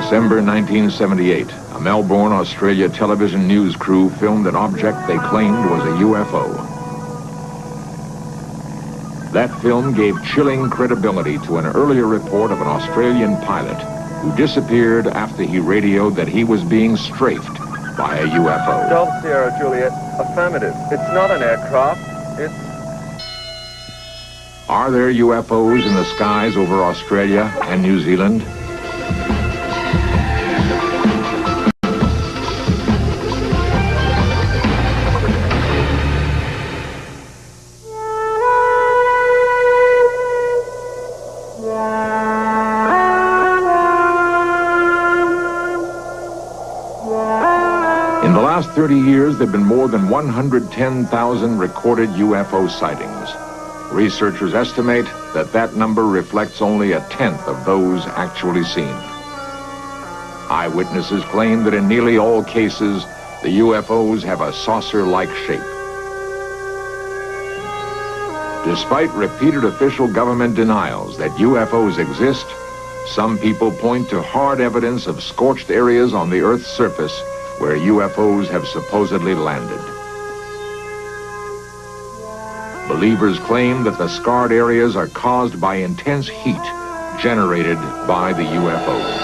December 1978, a Melbourne, Australia television news crew filmed an object they claimed was a UFO. That film gave chilling credibility to an earlier report of an Australian pilot who disappeared after he radioed that he was being strafed by a UFO. Golf Sierra Juliet, affirmative. It's not an aircraft, it's... Are there UFOs in the skies over Australia and New Zealand? In the last 30 years, there have been more than 110,000 recorded UFO sightings. Researchers estimate that that number reflects only a tenth of those actually seen. Eyewitnesses claim that in nearly all cases, the UFOs have a saucer-like shape. Despite repeated official government denials that UFOs exist, some people point to hard evidence of scorched areas on the Earth's surface where UFOs have supposedly landed. Believers claim that the scarred areas are caused by intense heat generated by the UFOs.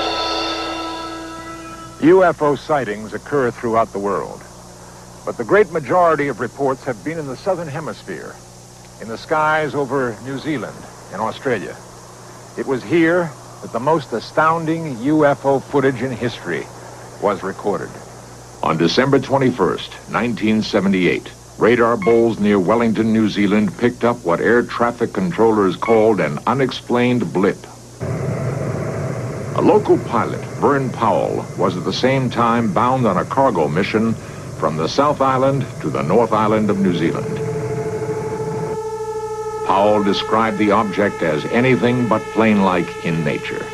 UFO sightings occur throughout the world, but the great majority of reports have been in the southern hemisphere, in the skies over New Zealand and Australia. It was here that the most astounding UFO footage in history was recorded. On December 21st, 1978, radar bowls near Wellington, New Zealand picked up what air traffic controllers called an unexplained blip. A local pilot, Vern Powell, was at the same time bound on a cargo mission from the South Island to the North Island of New Zealand. Powell described the object as anything but plane-like in nature.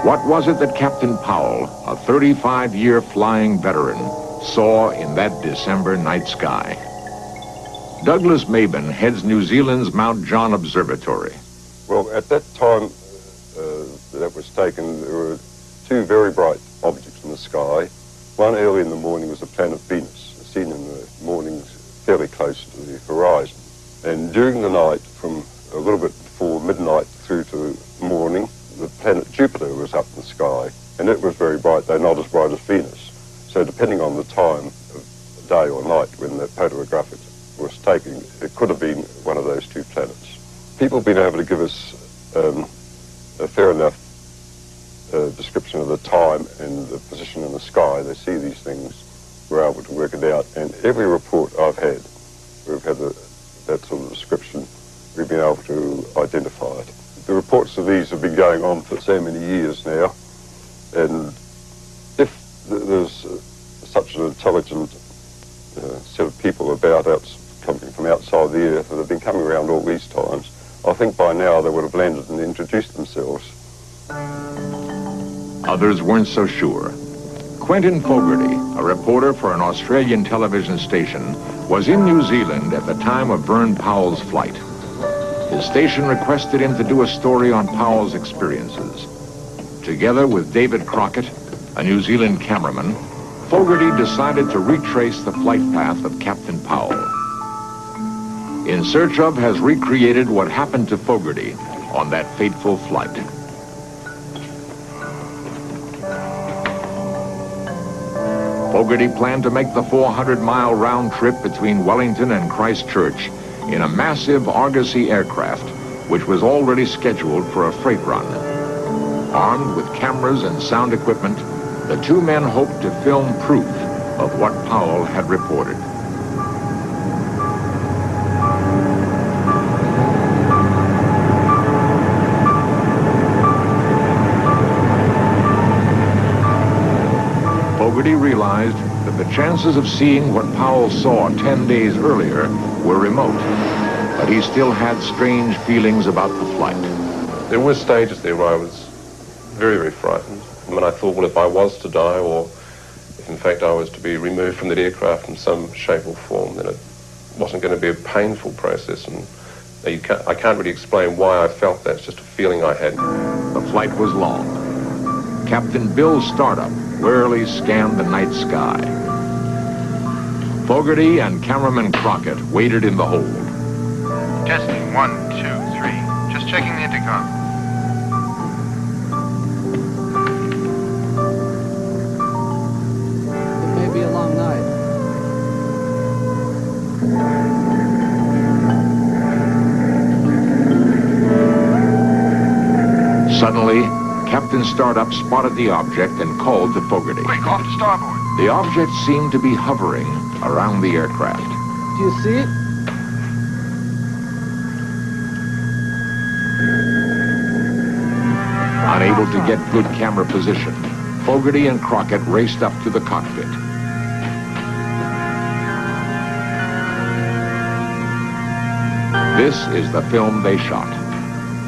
What was it that Captain Powell, a 35-year flying veteran, saw in that December night sky? Douglas Maben heads New Zealand's Mount John Observatory. Well, at that time that was taken, there were two very bright objects in the sky. One early in the morning was the planet Venus, seen in the mornings fairly close to the horizon. And during the night, from a little bit before midnight through to morning, the planet Jupiter was up in the sky, and it was very bright, though not as bright as Venus. So depending on the time of day or night when the photograph was taken, it could have been one of those two planets. People have been able to give us a fair enough description of the time and the position in the sky. They see these things, we're able to work it out, and every report I've had, we've had that sort of description, we've been able to identify it. The reports of these have been going on for so many years now, and if there's such an intelligent set of people about coming from outside the Earth that have been coming around all these times, I think by now they would have landed and introduced themselves. Others weren't so sure. Quentin Fogarty, a reporter for an Australian television station, was in New Zealand at the time of Vern Powell's flight. His station requested him to do a story on Powell's experiences. Together with David Crockett, a New Zealand cameraman, Fogarty decided to retrace the flight path of Captain Powell. In Search Of has recreated what happened to Fogarty on that fateful flight. Fogarty planned to make the 400-mile round trip between Wellington and Christchurch in a massive Argosy aircraft, which was already scheduled for a freight run. Armed with cameras and sound equipment, the two men hoped to film proof of what Powell had reported. Fogarty realized that the chances of seeing what Powell saw 10 days earlier were remote, but he still had strange feelings about the flight. There were stages there where I was very, very frightened. I mean, I thought, well, if I was to die, or if in fact I was to be removed from that aircraft in some shape or form, then it wasn't going to be a painful process, and I can't really explain why I felt that. It's just a feeling I had. The flight was long. Captain Bill Startup warily scanned the night sky. Fogarty and cameraman Crockett waited in the hold. Testing 1, 2, 3. Just checking the intercom. It may be a long night. Suddenly, Captain Startup spotted the object and called to Fogarty. Quick, off to starboard. The object seemed to be hovering around the aircraft. Do you see it? Unable to get good camera position, Fogarty and Crockett raced up to the cockpit. This is the film they shot.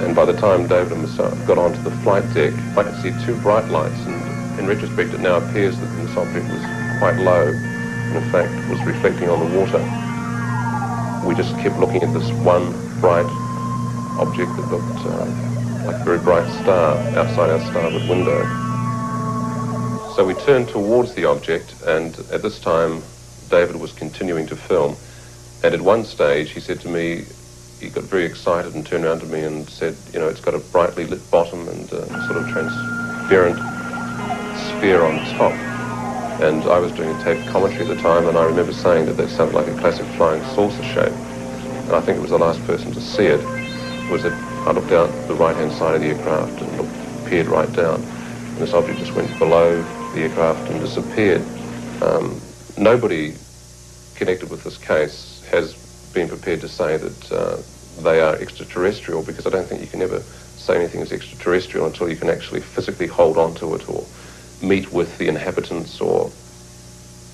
And by the time David and myself got onto the flight deck, I could see two bright lights, and in retrospect it now appears that this object was quite low, and in fact was reflecting on the water. We just kept looking at this one bright object that looked like a very bright star outside our starboard window. So we turned towards the object, and at this time David was continuing to film, and at one stage he said to me, he got very excited and turned around to me and said, you know, it's got a brightly lit bottom and a sort of transparent sphere on top. And I was doing a tape commentary at the time, and I remember saying that that sounded like a classic flying saucer shape. And I think it was the last person to see it, was that I looked out the right-hand side of the aircraft and peered right down. And this object just went below the aircraft and disappeared. Nobody connected with this case has been prepared to say that they are extraterrestrial, because I don't think you can ever say anything is extraterrestrial until you can actually physically hold on to it or meet with the inhabitants, or,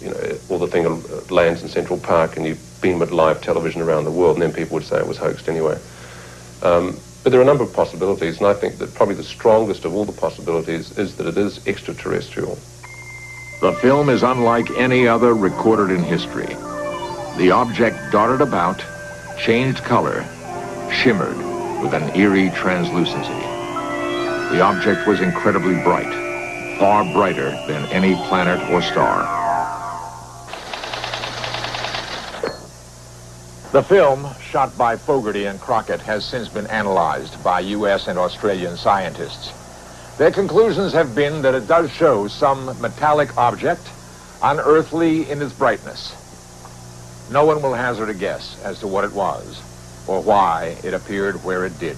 you know, or the thing lands in Central Park and you beam it live television around the world, and then people would say it was hoaxed anyway. But there are a number of possibilities, and I think that probably the strongest of all the possibilities is that it is extraterrestrial. The film is unlike any other recorded in history. The object darted about, changed color, shimmered with an eerie translucency. The object was incredibly bright, far brighter than any planet or star. The film, shot by Fogarty and Crockett, has since been analyzed by U.S. and Australian scientists. Their conclusions have been that it does show some metallic object, unearthly in its brightness. No one will hazard a guess as to what it was or why it appeared where it did.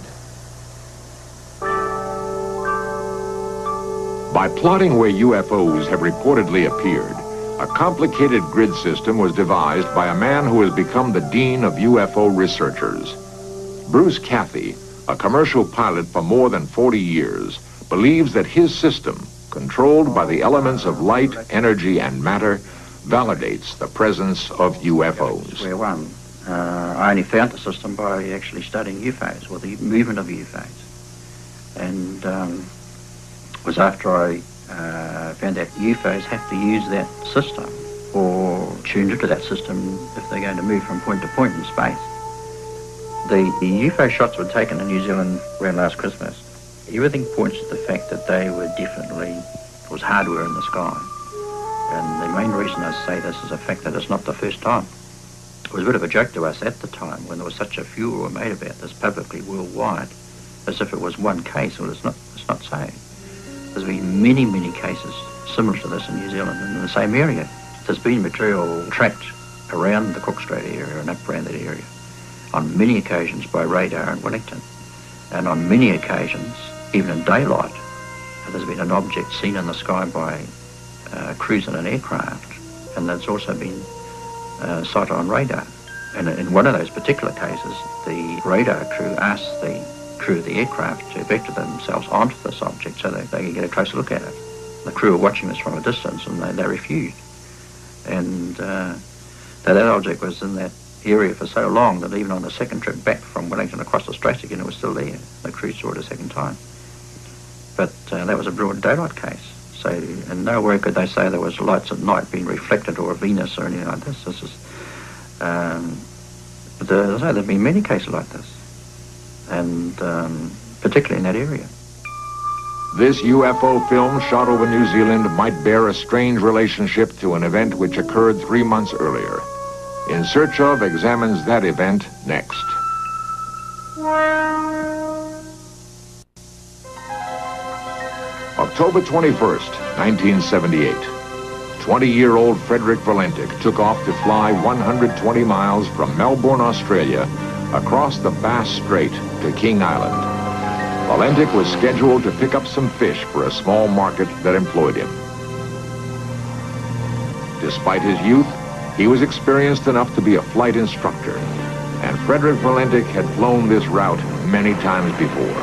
By plotting where UFOs have reportedly appeared, a complicated grid system was devised by a man who has become the dean of UFO researchers. Bruce Cathy, a commercial pilot for more than 40 years, believes that his system, controlled by the elements of light, energy, and matter, validates the presence of UFOs. Square one. I only found the system by actually studying UFOs, or the movement of UFOs. And it was after I found out UFOs have to use that system, or tuned into that system if they're going to move from point to point in space. The UFO shots were taken in New Zealand around last Christmas. Everything points to the fact that they were definitely, it was hardware in the sky. And the main reason I say this is the fact that it's not the first time. It was a bit of a joke to us at the time when there was such a furor made about this publicly worldwide, as if it was one case. Well, it's not so. There's been many, many cases similar to this in New Zealand and in the same area. There's been material tracked around the Cook Strait area and up around that area on many occasions by radar in Wellington. And on many occasions, even in daylight, there's been an object seen in the sky by crews in an aircraft, and that's also been sighted on radar. And in one of those particular cases, the radar crew asked the crew of the aircraft to vector themselves onto this object so that they could get a closer look at it. The crew were watching this from a distance, and they refused. And that object was in that area for so long that even on the second trip back from Wellington across the Straits again, it was still there. The crew saw it a second time. But that was a broad daylight case. So in nowhere could they say there was lights at night being reflected, or a Venus or anything like this. This is, but as I say, there have been many cases like this. and particularly in that area. This UFO film shot over New Zealand might bear a strange relationship to an event which occurred 3 months earlier. In Search Of examines that event next. October 21st, 1978. 20-year-old Frederick Valentic took off to fly 120 miles from Melbourne, Australia, across the Bass Strait to King Island. Valentic was scheduled to pick up some fish for a small market that employed him. Despite his youth, he was experienced enough to be a flight instructor, and Frederick Valentic had flown this route many times before.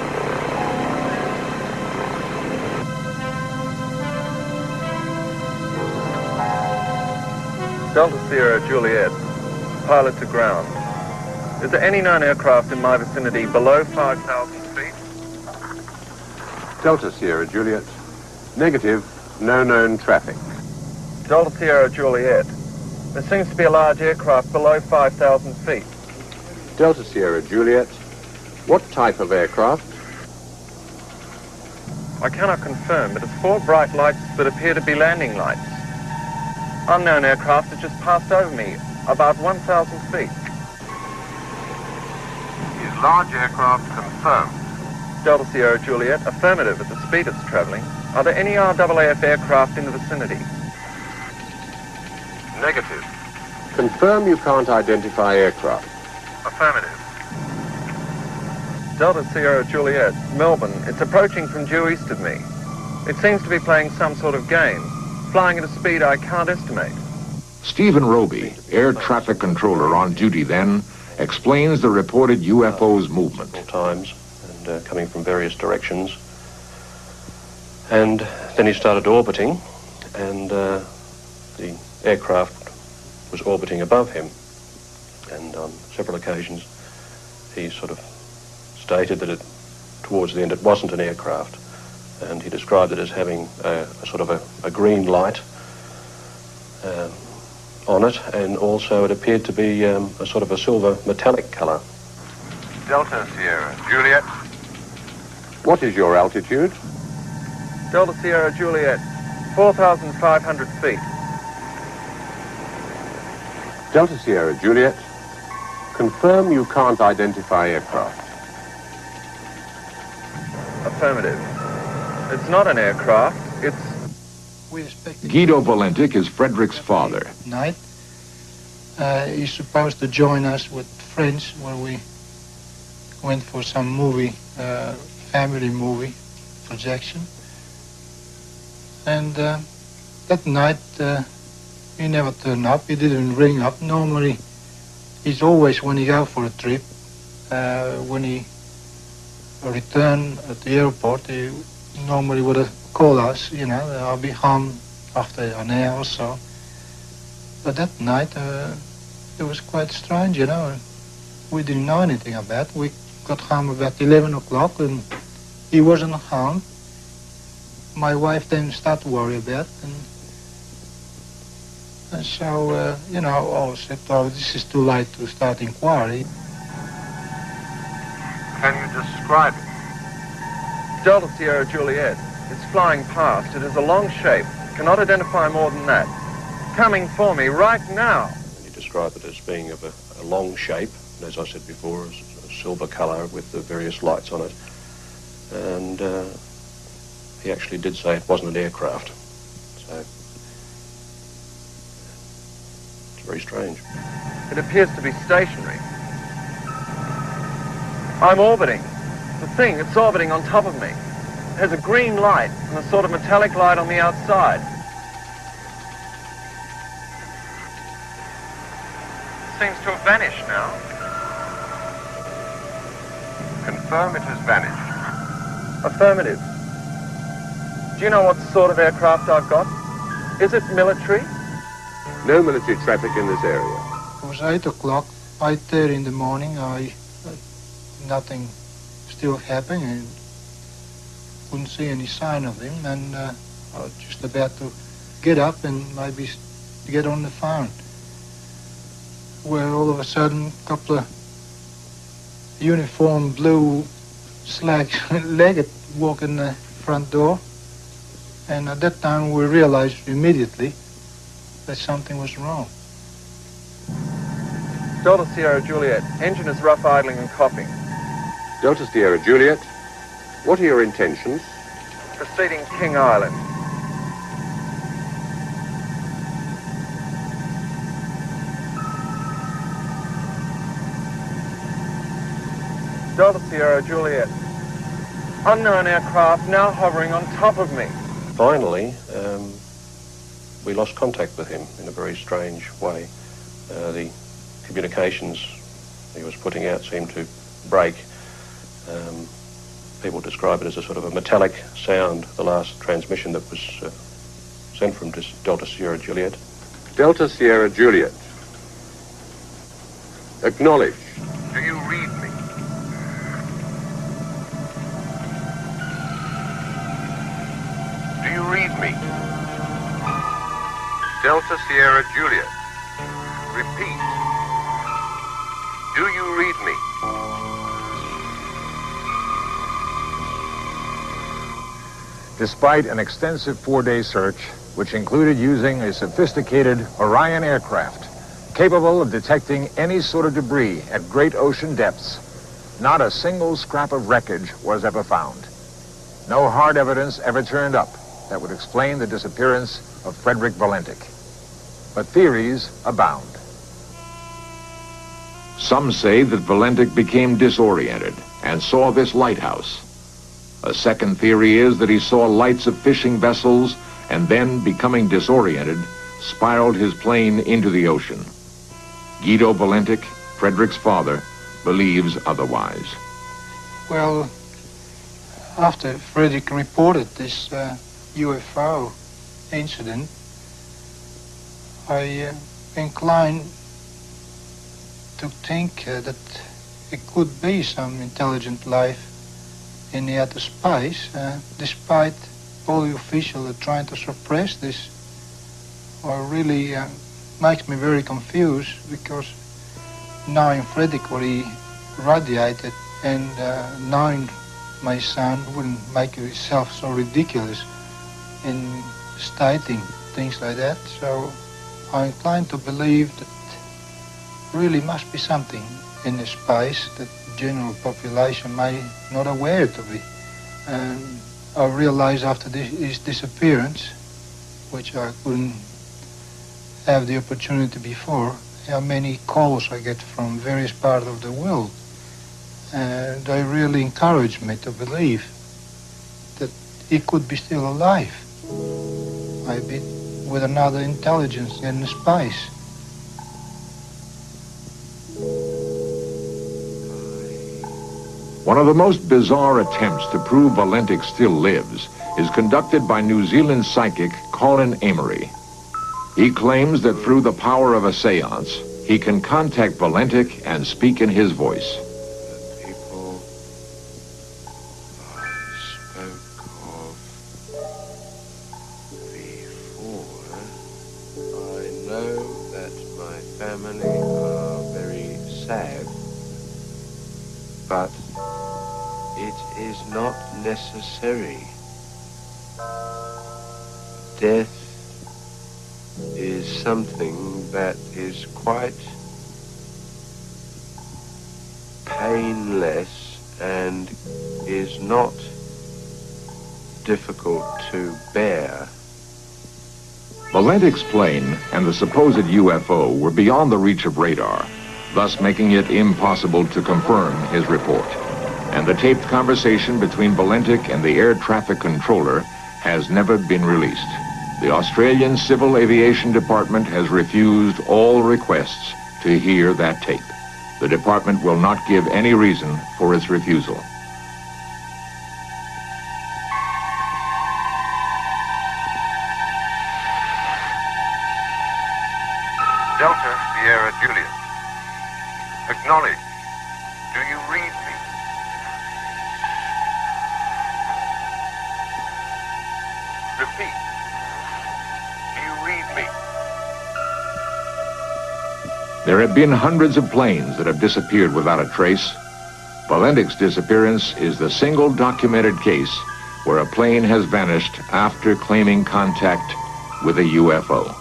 Delta Sierra Juliet, pilot to ground. Is there any known aircraft in my vicinity below 5,000 feet? Delta Sierra Juliet. Negative, no known traffic. Delta Sierra Juliet. There seems to be a large aircraft below 5,000 feet. Delta Sierra Juliet. What type of aircraft? I cannot confirm, but it's 4 bright lights that appear to be landing lights. Unknown aircraft has just passed over me, about 1,000 feet. Is large aircraft confirmed? Delta Sierra Juliet, affirmative at the speed it's traveling. Are there any RAAF aircraft in the vicinity? Negative. Confirm you can't identify aircraft. Affirmative. Delta Sierra Juliet, Melbourne. It's approaching from due east of me. It seems to be playing some sort of game, flying at a speed I can't estimate. Stephen Roby, air traffic controller on duty then, explains the reported UFO's movement. Times and coming from various directions. And then he started orbiting, and the aircraft was orbiting above him. And on several occasions, he sort of stated that towards the end, it wasn't an aircraft. And he described it as having a sort of a green light on it, and also it appeared to be a sort of a silver metallic color. Delta Sierra Juliet. What is your altitude? Delta Sierra Juliet, 4,500 feet. Delta Sierra Juliet. Confirm you can't identify aircraft. Affirmative. It's not an aircraft, it's... Guido Valentic is Frederick's father. Night. He's supposed to join us with friends when we went for some movie, family movie projection. And that night, he never turned up. He didn't ring up. Normally, he's always, when he go for a trip, when he return at the airport, he normally would have called us, you know, I'll be home after an hour or so. But that night, it was quite strange, you know. We didn't know anything about it. We got home about 11 o'clock and he wasn't home. My wife then started to worry about it. And so, you know, I said, oh, this is too late to start inquiry. Can you describe it? Delta Sierra Juliet. It's flying past. It is a long shape. Cannot identify more than that. Coming for me right now. He described it as being of a long shape, and as I said before, a silver color with the various lights on it. And he actually did say it wasn't an aircraft. So it's very strange. It appears to be stationary. I'm orbiting. The thing, it's orbiting on top of me. It has a green light and a sort of metallic light on the outside. It seems to have vanished now. Confirm it has vanished. Affirmative. Do you know what sort of aircraft I've got? Is it military? No military traffic in this area. It was 8 o'clock, 8:30 in the morning. Nothing still happening and couldn't see any sign of him, and I was just about to get up and maybe get on the phone, where all of a sudden a couple of uniform blue slack-legged walk in the front door. And at that time we realized immediately that something was wrong. Delta Sierra Juliet, engine is rough idling and coughing. Delta Sierra Juliet, what are your intentions? Proceeding King Island. Delta Sierra Juliet, unknown aircraft now hovering on top of me. Finally, we lost contact with him in a very strange way. The communications he was putting out seemed to break. People describe it as a sort of a metallic sound, the last transmission that was sent from Delta Sierra Juliet. Delta Sierra Juliet, acknowledge. Do you read me? Do you read me? Delta Sierra Juliet, repeat. Do you read me? Despite an extensive 4-day search, which included using a sophisticated Orion aircraft capable of detecting any sort of debris at great ocean depths, not a single scrap of wreckage was ever found. No hard evidence ever turned up that would explain the disappearance of Frederick Valentik. But theories abound. Some say that Valentik became disoriented and saw this lighthouse. A second theory is that he saw lights of fishing vessels and then, becoming disoriented, spiraled his plane into the ocean. Guido Valentik, Frederick's father, believes otherwise. Well, after Frederick reported this UFO incident, I inclined to think that it could be some intelligent life in the outer space, despite all the officials are trying to suppress this, or really makes me very confused, because knowing Frederick what he radiated and knowing my son wouldn't make himself so ridiculous in stating things like that. So I'm inclined to believe that really must be something in the space that the general population may not aware to be. And I realized after his disappearance, which I couldn't have the opportunity before, how many calls I get from various parts of the world. And they really encouraged me to believe that he could be still alive, maybe with another intelligence in the space. One of the most bizarre attempts to prove Valentik still lives is conducted by New Zealand psychic Colin Amory. He claims that through the power of a seance, he can contact Valentik and speak in his voice. The people I spoke of before, I know that my family are very sad, but it is not necessary. Death is something that is quite painless and is not difficult to bear. Valentik's plane and the supposed UFO were beyond the reach of radar, thus making it impossible to confirm his report. And the taped conversation between Valentik and the air traffic controller has never been released. The Australian Civil Aviation Department has refused all requests to hear that tape. The department will not give any reason for its refusal. Delta Sierra Juliet, acknowledge. Do you read me? Repeat. Do you read me? There have been hundreds of planes that have disappeared without a trace, Valendic's disappearance is the single documented case where a plane has vanished after claiming contact with a UFO.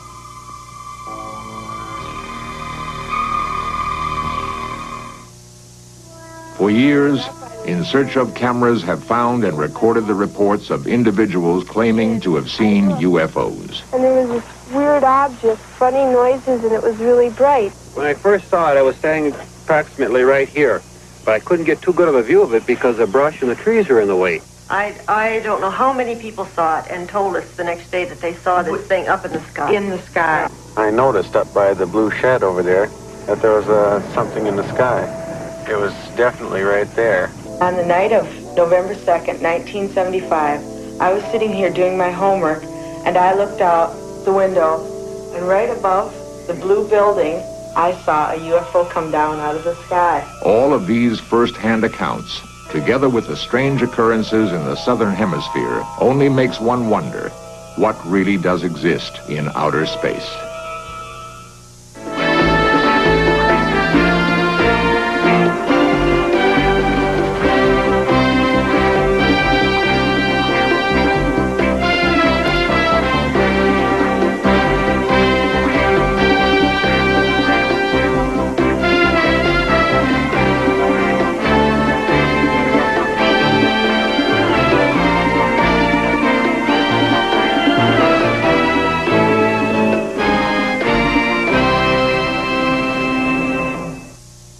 For years, In Search Of cameras have found and recorded the reports of individuals claiming to have seen UFOs. And there was this weird object, funny noises, and it was really bright. When I first saw it, I was standing approximately right here, but I couldn't get too good of a view of it because the brush and the trees are in the way. I don't know how many people saw it and told us the next day that they saw this thing up in the sky. In the sky. I noticed up by the blue shed over there that there was something in the sky. It was definitely right there. On the night of November 2nd, 1975, I was sitting here doing my homework, and I looked out the window, and right above the blue building, I saw a UFO come down out of the sky. All of these first-hand accounts, together with the strange occurrences in the southern hemisphere, only makes one wonder what really does exist in outer space.